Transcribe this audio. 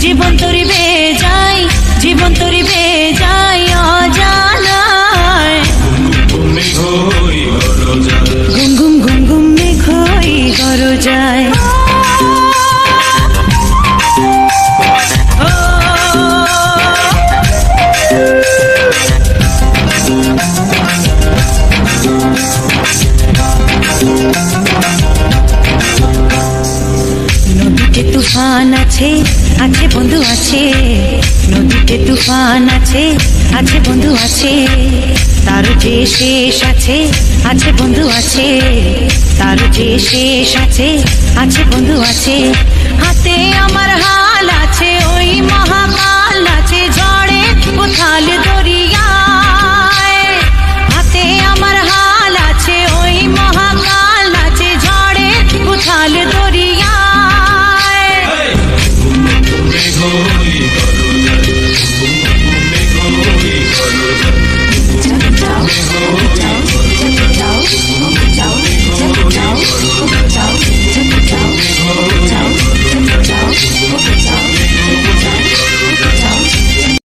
জীবন তরিবে যাই, জীবন তরিবে যাই অজানায়। ঘুম ঘুম ঘুম ঘুম মেঘ হই গরজায়। নদীতে তুফান আছে, আছে বন্ধু আছে। নদীতে তুফান আছে, আছে বন্ধু আছে। তার যে শেষ আছে, আছে বন্ধু আছে। তার যে শেষ আছে, আছে বন্ধু আছে। হাতে আমার হাল আছে ওই মহাকাল।